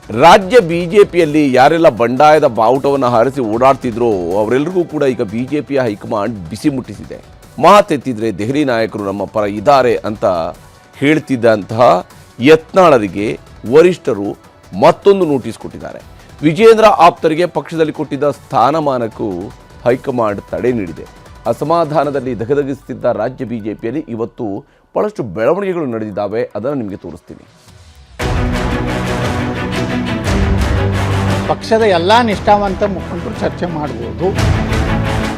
ರಾಜ್ಯ ಬಿಜೆಪಿಯಲ್ಲಿ ಯಾರೆಲ್ಲ ಬಂಡಾಯದ ಬಾವುಟವನ್ನು ಹಾರಿಸಿ ಓಡಾಡ್ತಿದ್ರೋ ಅವರೆಲ್ಲರಿಗೂ ಕೂಡ ಈಗ ಬಿಜೆಪಿಯ ಹೈಕಮಾಂಡ್ ಬಿಸಿ ಮುಟ್ಟಿಸಿದೆ. ಮಾತೆತ್ತಿದ್ರೆ ದೆಹಲಿ ನಾಯಕರು ನಮ್ಮ ಪರ ಇದ್ದಾರೆ ಅಂತ ಹೇಳ್ತಿದ್ದಂತಹ ಯತ್ನಾಳರಿಗೆ ವರಿಷ್ಠರು ಮತ್ತೊಂದು ನೋಟಿಸ್ ಕೊಟ್ಟಿದ್ದಾರೆ. ವಿಜೇಂದ್ರ ಆಪ್ತರಿಗೆ ಪಕ್ಷದಲ್ಲಿ ಕೊಟ್ಟಿದ್ದ ಸ್ಥಾನಮಾನಕ್ಕೂ ಹೈಕಮಾಂಡ್ ತಡೆ ನೀಡಿದೆ. ಅಸಮಾಧಾನದಲ್ಲಿ ಧಗಧಗಿಸುತ್ತಿದ್ದ ರಾಜ್ಯ ಬಿಜೆಪಿಯಲ್ಲಿ ಇವತ್ತು ಬಹಳಷ್ಟು ಬೆಳವಣಿಗೆಗಳು ನಡೆದಿದ್ದಾವೆ. ಅದನ್ನು ನಿಮಗೆ ತೋರಿಸ್ತೀನಿ. ಪಕ್ಷದ ಎಲ್ಲ ನಿಷ್ಠಾವಂತ ಮುಖಂಡರು ಚರ್ಚೆ ಮಾಡ್ಬೋದು.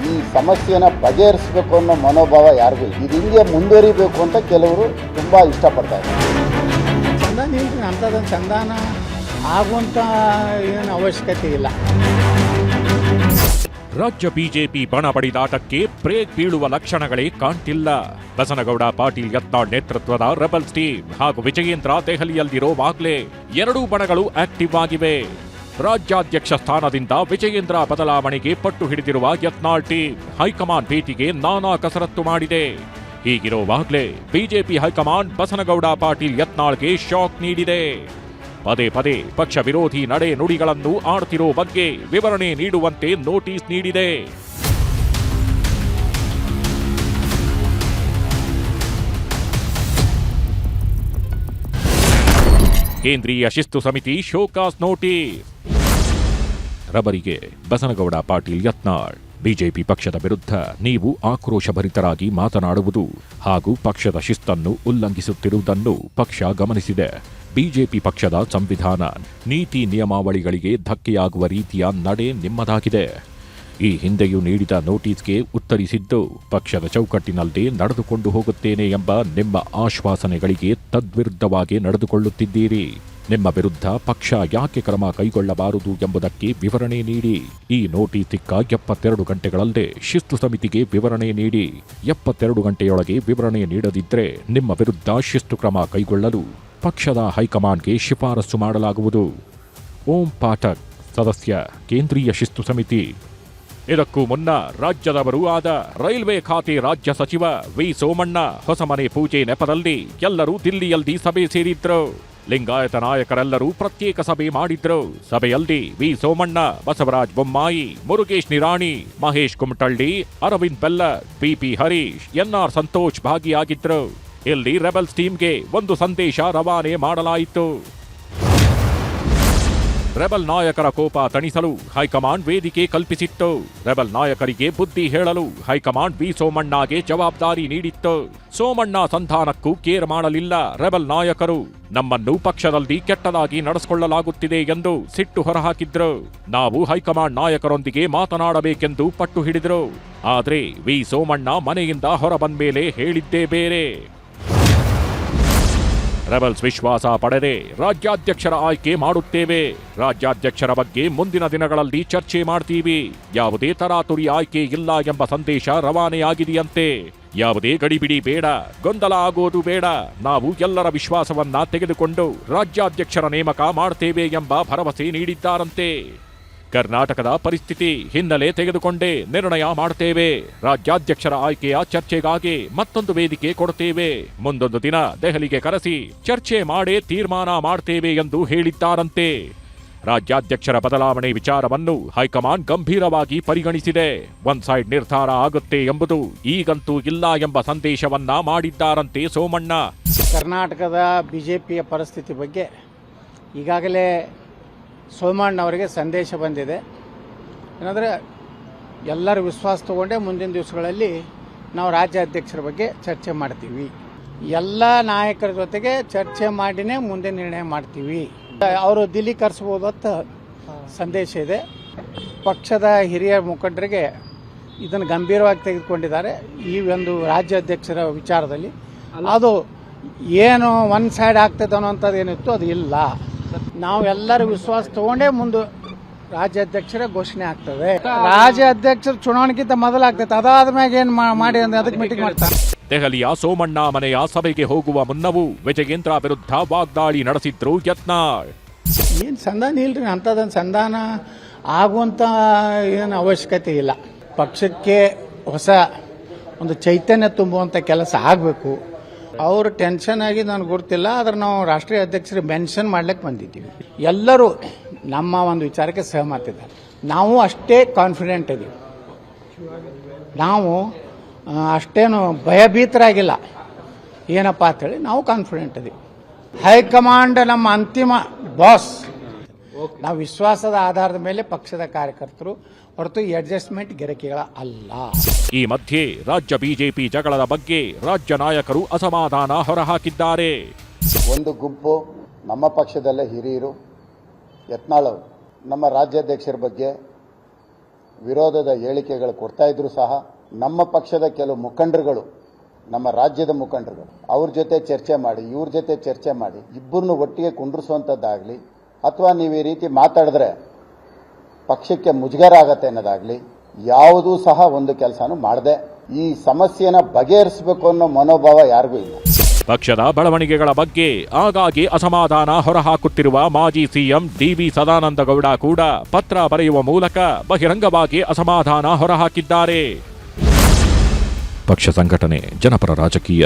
ಈ ಸಮಸ್ಯೆನ ಬಗೆಹರಿಸಬೇಕು ಅನ್ನೋ ಮನೋಭಾವ ಯಾರಿಗೂ ಇದು ಹಿಂಗೆ ಮುಂದುವರಿಬೇಕು ಅಂತ ಕೆಲವರು ತುಂಬ ಇಷ್ಟಪಡ್ತಾರೆ. ಚಂದಾನ ಇಲ್ರಿ, ಅಂಥದ್ದೊಂದು ಚಂದಾನ ಆಗುವಂಥ ಏನು ಅವಶ್ಯಕತೆ ಇಲ್ಲ. ರಾಜ್ಯ ಬಿಜೆಪಿ ಬಣ ಬಡಿದಾಟಕ್ಕೆ ಬ್ರೇಕ್ ಬೀಳುವ ಲಕ್ಷಣಗಳೇ ಕಾಣ್ತಿಲ್ಲ. ಬಸನಗೌಡ ಪಾಟೀಲ್ ಯತ್ನಾಳ್ ನೇತೃತ್ವದ ರೆಬಲ್ಸ್ ಟೀಮ್ ಹಾಗೂ ವಿಜಯೇಂದ್ರ ದೆಹಲಿಯಲ್ಲಿರೋವಾಗಲೇ ಎರಡೂ ಬಣಗಳು ಆಕ್ಟಿವ್ ಆಗಿವೆ. ರಾಜ್ಯಾಧ್ಯಕ್ಷ ಸ್ಥಾನದಿಂದ ವಿಜಯೇಂದ್ರ ಬದಲಾವಣೆಗೆ ಪಟ್ಟು ಹಿಡಿದಿರುವ ಯತ್ನಾಳ್ ಟೀಮ್ ಹೈಕಮಾಂಡ್ ಭೇಟಿಗೆ ನಾನಾ ಕಸರತ್ತು ಮಾಡಿದೆ. ಹೀಗಿರುವಾಗಲೇ ಬಿಜೆಪಿ ಹೈಕಮಾಂಡ್ ಬಸನಗೌಡ ಪಾಟೀಲ್ ಯತ್ನಾಳ್ಗೆ ಶಾಕ್ ನೀಡಿದೆ. ಪದೇ ಪದೇ ಪಕ್ಷ ವಿರೋಧಿ ನಡೆ ನುಡಿಗಳನ್ನು ಆಡ್ತಿರೋ ಬಗ್ಗೆ ವಿವರಣೆ ನೀಡುವಂತೆ ನೋಟಿಸ್ ನೀಡಿದೆ. ಕೇಂದ್ರೀಯ ಶಿಸ್ತು ಸಮಿತಿ ಶೋಕಾಸ್ ನೋಟಿಸ್. ರಬರಿಗೆ ಬಸನಗೌಡ ಪಾಟೀಲ್ ಯತ್ನಾಳ್ ಬಿಜೆಪಿ ಪಕ್ಷದ ವಿರುದ್ಧ ನೀವು ಆಕ್ರೋಶಭರಿತರಾಗಿ ಮಾತನಾಡುವುದು ಹಾಗೂ ಪಕ್ಷದ ಶಿಸ್ತನ್ನು ಉಲ್ಲಂಘಿಸುತ್ತಿರುವುದನ್ನು ಪಕ್ಷ ಗಮನಿಸಿದೆ. ಬಿಜೆಪಿ ಪಕ್ಷದ ಸಂವಿಧಾನ ನೀತಿ ನಿಯಮಾವಳಿಗಳಿಗೆ ಧಕ್ಕೆಯಾಗುವ ರೀತಿಯ ನಡೆ ನಿಮ್ಮದಾಗಿದೆ. ಈ ಹಿಂದೆಯೂ ನೀಡಿದ ನೋಟಿಸ್ಗೆ ಉತ್ತರಿಸಿದ್ದು ಪಕ್ಷದ ಚೌಕಟ್ಟಿನಲ್ಲೇ ನಡೆದುಕೊಂಡು ಹೋಗುತ್ತೇನೆ ಎಂಬ ನಿಮ್ಮ ಆಶ್ವಾಸನೆಗಳಿಗೆ ತದ್ವಿರುದ್ಧವಾಗಿ ನಡೆದುಕೊಳ್ಳುತ್ತಿದ್ದೀರಿ. ನಿಮ್ಮ ವಿರುದ್ಧ ಪಕ್ಷ ಯಾಕೆ ಕ್ರಮ ಕೈಗೊಳ್ಳಬಾರದು ಎಂಬುದಕ್ಕೆ ವಿವರಣೆ ನೀಡಿ. ಈ ನೋಟಿಸ್ ಸಿಕ್ಕ 72 ಗಂಟೆಗಳಲ್ಲೇ ಶಿಸ್ತು ಸಮಿತಿಗೆ ವಿವರಣೆ ನೀಡಿ. 72 ಗಂಟೆಯೊಳಗೆ ವಿವರಣೆ ನೀಡದಿದ್ದರೆ ನಿಮ್ಮ ವಿರುದ್ಧ ಶಿಸ್ತು ಕ್ರಮ ಕೈಗೊಳ್ಳಲು ಪಕ್ಷದ ಹೈಕಮಾಂಡ್ಗೆ ಶಿಫಾರಸು ಮಾಡಲಾಗುವುದು. ಓಂ ಪಾಠಕ್, ಸದಸ್ಯ, ಕೇಂದ್ರೀಯ ಶಿಸ್ತು ಸಮಿತಿ. ಇದಕ್ಕೂ ಮುನ್ನ ರಾಜ್ಯದವರೂ ಆದ ರೈಲ್ವೆ ಖಾತೆ ರಾಜ್ಯ ಸಚಿವ ವಿ ಸೋಮಣ್ಣ ಹೊಸಮನೆ ಪೂಜೆ ನೆಪದಲ್ಲಿ ಎಲ್ಲರೂ ದಿಲ್ಲಿಯಲ್ಲಿ ಸಭೆ ಸೇರಿದ್ರು. ಲಿಂಗಾಯತ ನಾಯಕರೆಲ್ಲರೂ ಪ್ರತ್ಯೇಕ ಸಭೆ ಮಾಡಿದ್ರು. ಸಭೆಯಲ್ಲಿ ವಿ ಸೋಮಣ್ಣ, ಬಸವರಾಜ ಬೊಮ್ಮಾಯಿ, ಮುರುಗೇಶ್ ನಿರಾಣಿ, ಮಹೇಶ್ ಕುಮಟಳ್ಳಿ, ಅರವಿಂದ್ ಬೆಲ್ಲರ್, ಪಿಪಿ ಹರೀಶ್, ಎನ್ಆರ್ ಸಂತೋಷ್ ಭಾಗಿಯಾಗಿದ್ರು. ಇಲ್ಲಿ ರೆಬಲ್ಸ್ ಟೀಮ್ಗೆ ಒಂದು ಸಂದೇಶ ರವಾನೆ ಮಾಡಲಾಯಿತು. ರೆಬಲ್ ನಾಯಕರ ಕೋಪ ತಣಿಸಲು ಹೈಕಮಾಂಡ್ ವೇದಿಕೆ ಕಲ್ಪಿಸಿತ್ತು. ರೆಬಲ್ ನಾಯಕರಿಗೆ ಬುದ್ಧಿ ಹೇಳಲು ಹೈಕಮಾಂಡ್ ವಿ ಸೋಮಣ್ಣಗೆ ಜವಾಬ್ದಾರಿ ನೀಡಿತ್ತು. ಸೋಮಣ್ಣ ಸಂಧಾನಕ್ಕೂ ಕೇರ್ ಮಾಡಲಿಲ್ಲ ರೆಬಲ್ ನಾಯಕರು. ನಮ್ಮನ್ನು ಪಕ್ಷದಲ್ಲಿ ಕೆಟ್ಟದಾಗಿ ನಡೆಸಿಕೊಳ್ಳಲಾಗುತ್ತಿದೆ ಎಂದು ಸಿಟ್ಟು ಹೊರಹಾಕಿದ್ರು. ನಾವು ಹೈಕಮಾಂಡ್ ನಾಯಕರೊಂದಿಗೆ ಮಾತನಾಡಬೇಕೆಂದು ಪಟ್ಟು ಹಿಡಿದ್ರು. ಆದ್ರೆ ವಿ ಸೋಮಣ್ಣ ಮನೆಯಿಂದ ಹೊರಬಂದ್ಮೇಲೆ ಹೇಳಿದ್ದೇ ಬೇರೆ. ರೆಬಲ್ಸ್ ವಿಶ್ವಾಸ ಪಡೆದೆ ರಾಜ್ಯಾಧ್ಯಕ್ಷರ ಆಯ್ಕೆ ಮಾಡುತ್ತೇವೆ. ರಾಜ್ಯಾಧ್ಯಕ್ಷರ ಬಗ್ಗೆ ಮುಂದಿನ ದಿನಗಳಲ್ಲಿ ಚರ್ಚೆ ಮಾಡ್ತೀವಿ. ಯಾವುದೇ ತರಾತುರಿ ಆಯ್ಕೆ ಇಲ್ಲ ಎಂಬ ಸಂದೇಶ ರವಾನೆಯಾಗಿದೆಯಂತೆ. ಯಾವುದೇ ಗಡಿಬಿಡಿ ಬೇಡ, ಗೊಂದಲ ಆಗೋದು ಬೇಡ. ನಾವು ಎಲ್ಲರ ವಿಶ್ವಾಸವನ್ನ ತೆಗೆದುಕೊಂಡು ರಾಜ್ಯಾಧ್ಯಕ್ಷರ ನೇಮಕ ಮಾಡ್ತೇವೆ ಎಂಬ ಭರವಸೆ ನೀಡಿದ್ದಾರಂತೆ. ಕರ್ನಾಟಕದ ಪರಿಸ್ಥಿತಿ ಹಿನ್ನೆಲೆ ತೆಗೆದುಕೊಂಡೇ ನಿರ್ಣಯ ಮಾಡ್ತೇವೆ. ರಾಜ್ಯಾಧ್ಯಕ್ಷರ ಆಯ್ಕೆಯ ಚರ್ಚೆಗಾಗಿ ಮತ್ತೊಂದು ವೇದಿಕೆ ಕೊಡ್ತೇವೆ. ಮುಂದೊಂದು ದಿನ ದೆಹಲಿಗೆ ಕರೆಸಿ ಚರ್ಚೆ ಮಾಡೇ ತೀರ್ಮಾನ ಮಾಡ್ತೇವೆ ಎಂದು ಹೇಳಿದ್ದಾರಂತೆ. ರಾಜ್ಯಾಧ್ಯಕ್ಷರ ಬದಲಾವಣೆ ವಿಚಾರವನ್ನು ಹೈಕಮಾಂಡ್ ಗಂಭೀರವಾಗಿ ಪರಿಗಣಿಸಿದೆ. ಒನ್ ಸೈಡ್ ನಿರ್ಧಾರ ಆಗುತ್ತೆ ಎಂಬುದು ಈಗಂತೂ ಇಲ್ಲ ಎಂಬ ಸಂದೇಶವನ್ನ ಮಾಡಿದ್ದಾರಂತೆ ಸೋಮಣ್ಣ. ಕರ್ನಾಟಕದ ಬಿಜೆಪಿಯ ಪರಿಸ್ಥಿತಿ ಬಗ್ಗೆ ಈಗಾಗಲೇ ಸೋಮಣ್ಣವರಿಗೆ ಸಂದೇಶ ಬಂದಿದೆ. ಏನಂದರೆ ಎಲ್ಲರ ವಿಶ್ವಾಸ ತಗೊಂಡೆ ಮುಂದಿನ ದಿವಸಗಳಲ್ಲಿ ನಾವು ರಾಜ್ಯಾಧ್ಯಕ್ಷರ ಬಗ್ಗೆ ಚರ್ಚೆ ಮಾಡ್ತೀವಿ. ಎಲ್ಲ ನಾಯಕರ ಜೊತೆಗೆ ಚರ್ಚೆ ಮಾಡಿನೇ ಮುಂದೆ ನಿರ್ಣಯ ಮಾಡ್ತೀವಿ. ಅವರು ದಿಲ್ಲಿ ಕರೆಸ್ಬೋದು ಅಂತ ಸಂದೇಶ ಇದೆ. ಪಕ್ಷದ ಹಿರಿಯ ಮುಖಂಡರಿಗೆ ಇದನ್ನು ಗಂಭೀರವಾಗಿ ತೆಗೆದುಕೊಂಡಿದ್ದಾರೆ. ಈ ಒಂದು ರಾಜ್ಯಾಧ್ಯಕ್ಷರ ವಿಚಾರದಲ್ಲಿ ಅದು ಏನು ಒನ್ ಸೈಡ್ ಆಗ್ತದೆ ಅನ್ನೋಂಥದ್ದು ಏನಿತ್ತು ಅದು ಇಲ್ಲ. ನಾವು ಎಲ್ಲರ ವಿಶ್ವಾಸ ತಗೊಂಡೇ ಮುಂದೆ ರಾಜ್ಯಾಧ್ಯಕ್ಷರ ಘೋಷಣೆ ಆಗ್ತದೆ. ರಾಜ್ಯಾಧ್ಯಕ್ಷರ ಚುನಾವಣೆಗಿಂತ ಮೊದಲಾಗ್ತೈತೆ. ಅದಾದ ಮ್ಯಾಗ ಏನ್ ಮಾಡಿ ಅಂದ್ರೆ ಅದಕ್ಕೆ ಮೀಟಿಂಗ್ ಮಾಡ್ತಾರೆ. ದೆಹಲಿಯ ಸೋಮಣ್ಣ ಮನೆಯ ಸಭೆಗೆ ಹೋಗುವ ಮುನ್ನವೂ ವಿಜಯೇಂದ್ರ ವಿರುದ್ಧ ವಾಗ್ದಾಳಿ ನಡೆಸಿದ್ರು ಯತ್ನಾಳ್. ಏನು ಸಂಧಾನ ಇಲ್ರಿ, ಅಂಥದ್ದೊಂದು ಸಂಧಾನ ಆಗುವಂಥ ಏನು ಅವಶ್ಯಕತೆ ಇಲ್ಲ. ಪಕ್ಷಕ್ಕೆ ಹೊಸ ಒಂದು ಚೈತನ್ಯ ತುಂಬುವಂಥ ಕೆಲಸ ಆಗಬೇಕು. ಅವ್ರು ಟೆನ್ಷನ್ ಆಗಿ ನನಗೆ ಗೊತ್ತಿಲ್ಲ, ಆದ್ರೆ ನಾವು ರಾಷ್ಟ್ರೀಯ ಅಧ್ಯಕ್ಷರಿಗೆ ಮೆನ್ಷನ್ ಮಾಡ್ಲಿಕ್ಕೆ ಬಂದಿದ್ದೀವಿ. ಎಲ್ಲರೂ ನಮ್ಮ ಒಂದು ವಿಚಾರಕ್ಕೆ ಸಹಮತಿದ್ದಾರೆ. ನಾವು ಅಷ್ಟೇ ಕಾನ್ಫಿಡೆಂಟ್ ಇದ್ದೀವಿ, ನಾವು ಅಷ್ಟೇನು ಭಯಭೀತರಾಗಿಲ್ಲ. ಏನಪ್ಪ ಅಂತೇಳಿ ನಾವು ಕಾನ್ಫಿಡೆಂಟ್ ಇದೀವಿ. ಹೈಕಮಾಂಡ್ ನಮ್ಮ ಅಂತಿಮ ಬಾಸ್. ನಾವು ವಿಶ್ವಾಸದ ಆಧಾರದ ಮೇಲೆ ಪಕ್ಷದ ಕಾರ್ಯಕರ್ತರು ಹೊರತು ಅಡ್ಜಸ್ಟ್ಮೆಂಟ್ ಗಿರಕಿಗಳ ಅಲ್ಲ. ಈ ಮಧ್ಯೆ ರಾಜ್ಯ ಬಿಜೆಪಿ ಜಗಳದ ಬಗ್ಗೆ ರಾಜ್ಯ ನಾಯಕರು ಅಸಮಾಧಾನ ಹೊರಹಾಕಿದ್ದಾರೆ. ಒಂದು ಗುಂಪು ನಮ್ಮ ಪಕ್ಷದಲ್ಲೇ ಹಿರಿಯರು ಯತ್ನಾಳ್ ಅವರು ನಮ್ಮ ರಾಜ್ಯಾಧ್ಯಕ್ಷರ ಬಗ್ಗೆ ವಿರೋಧದ ಹೇಳಿಕೆಗಳು ಕೊಡ್ತಾ ಇದ್ರು ಸಹ ನಮ್ಮ ಪಕ್ಷದ ಕೆಲವು ಮುಖಂಡರುಗಳು, ನಮ್ಮ ರಾಜ್ಯದ ಮುಖಂಡರುಗಳು ಅವ್ರ ಜೊತೆ ಚರ್ಚೆ ಮಾಡಿ, ಇವ್ರ ಜೊತೆ ಚರ್ಚೆ ಮಾಡಿ ಇಬ್ಬರನ್ನು ಒಟ್ಟಿಗೆ ಕುಂಡ್ರಿಸುವಂಥದ್ದಾಗಲಿ ಅಥವಾ ನೀವು ಈ ರೀತಿ ಮಾತಾಡಿದ್ರೆ ಪಕ್ಷಕ್ಕೆ ಮುಜುಗರ ಆಗತ್ತೆ ಅನ್ನೋದಾಗಲಿ ಯಾವುದೂ ಸಹ ಒಂದು ಕೆಲಸನೂ ಮಾಡದೆ ಈ ಸಮಸ್ಯೆನ ಬಗೆಹರಿಸಬೇಕು ಅನ್ನೋ ಮನೋಭಾವ ಯಾರಿಗೂ ಇಲ್ಲ. ಪಕ್ಷದ ಬೆಳವಣಿಗೆಗಳ ಬಗ್ಗೆ ಆಗಾಗ್ಗೆ ಅಸಮಾಧಾನ ಹೊರಹಾಕುತ್ತಿರುವ ಮಾಜಿ ಸಿಎಂ ಡಿ.ವಿ. ಸದಾನಂದಗೌಡ ಕೂಡ ಪತ್ರ ಬರೆಯುವ ಮೂಲಕ ಬಹಿರಂಗವಾಗಿ ಅಸಮಾಧಾನ ಹೊರಹಾಕಿದ್ದಾರೆ. ಪಕ್ಷ ಸಂಘಟನೆ, ಜನಪರ ರಾಜಕೀಯ,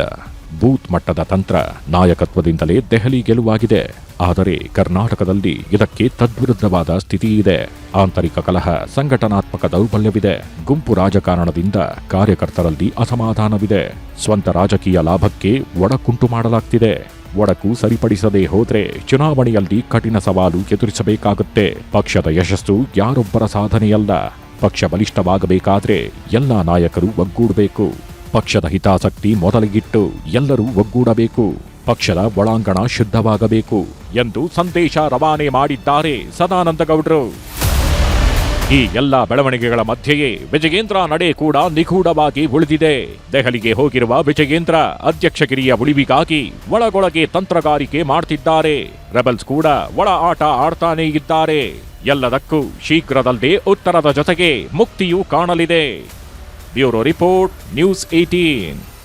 ಬೂತ್ ಮಟ್ಟದ ತಂತ್ರ, ನಾಯಕತ್ವದಿಂದಲೇ ದೆಹಲಿ ಗೆಲುವಾಗಿದೆ. ಆದರೆ ಕರ್ನಾಟಕದಲ್ಲಿ ಇದಕ್ಕೆ ತದ್ವಿರುದ್ಧವಾದ ಸ್ಥಿತಿ ಇದೆ. ಆಂತರಿಕ ಕಲಹ, ಸಂಘಟನಾತ್ಮಕ ದೌರ್ಬಲ್ಯವಿದೆ. ಗುಂಪು ರಾಜಕಾರಣದಿಂದ ಕಾರ್ಯಕರ್ತರಲ್ಲಿ ಅಸಮಾಧಾನವಿದೆ. ಸ್ವಂತ ರಾಜಕೀಯ ಲಾಭಕ್ಕೆ ಒಡಕುಂಟು ಮಾಡಲಾಗ್ತಿದೆ. ಒಡಕು ಸರಿಪಡಿಸದೇ ಹೋದ್ರೆ ಚುನಾವಣೆಯಲ್ಲಿ ಕಠಿಣ ಸವಾಲು ಎದುರಿಸಬೇಕಾಗುತ್ತೆ. ಪಕ್ಷದ ಯಶಸ್ಸು ಯಾರೊಬ್ಬರ ಸಾಧನೆಯಲ್ಲ. ಪಕ್ಷ ಬಲಿಷ್ಠವಾಗಬೇಕಾದ್ರೆ ಎಲ್ಲ ನಾಯಕರು ಒಗ್ಗೂಡಬೇಕು. ಪಕ್ಷದ ಹಿತಾಸಕ್ತಿ ಮೊದಲಿಗಿಟ್ಟು ಎಲ್ಲರೂ ಒಗ್ಗೂಡಬೇಕು. ಪಕ್ಷದ ಒಳಾಂಗಣ ಶುದ್ಧವಾಗಬೇಕು ಎಂದು ಸಂದೇಶ ರವಾನೆ ಮಾಡಿದ್ದಾರೆ ಸದಾನಂದಗೌಡರು. ಈ ಎಲ್ಲ ಬೆಳವಣಿಗೆಗಳ ಮಧ್ಯೆಯೇ ವಿಜಯೇಂದ್ರ ನಡೆ ಕೂಡ ನಿಗೂಢವಾಗಿ ಉಳಿದಿದೆ. ದೆಹಲಿಗೆ ಹೋಗಿರುವ ವಿಜಯೇಂದ್ರ ಅಧ್ಯಕ್ಷಗಿರಿಯ ಉಳಿವಿಗಾಗಿ ಒಳಗೊಳಗೆ ತಂತ್ರಗಾರಿಕೆ ಮಾಡ್ತಿದ್ದಾರೆ. ರೆಬಲ್ಸ್ ಕೂಡ ಒಳ ಆಟ ಆಡ್ತಾನೇ ಇದ್ದಾರೆ. ಎಲ್ಲದಕ್ಕೂ ಶೀಘ್ರದಲ್ಲೇ ಉತ್ತರದ ಜೊತೆಗೆ ಮುಕ್ತಿಯೂ ಕಾಣಲಿದೆ. Bureau report, news 18.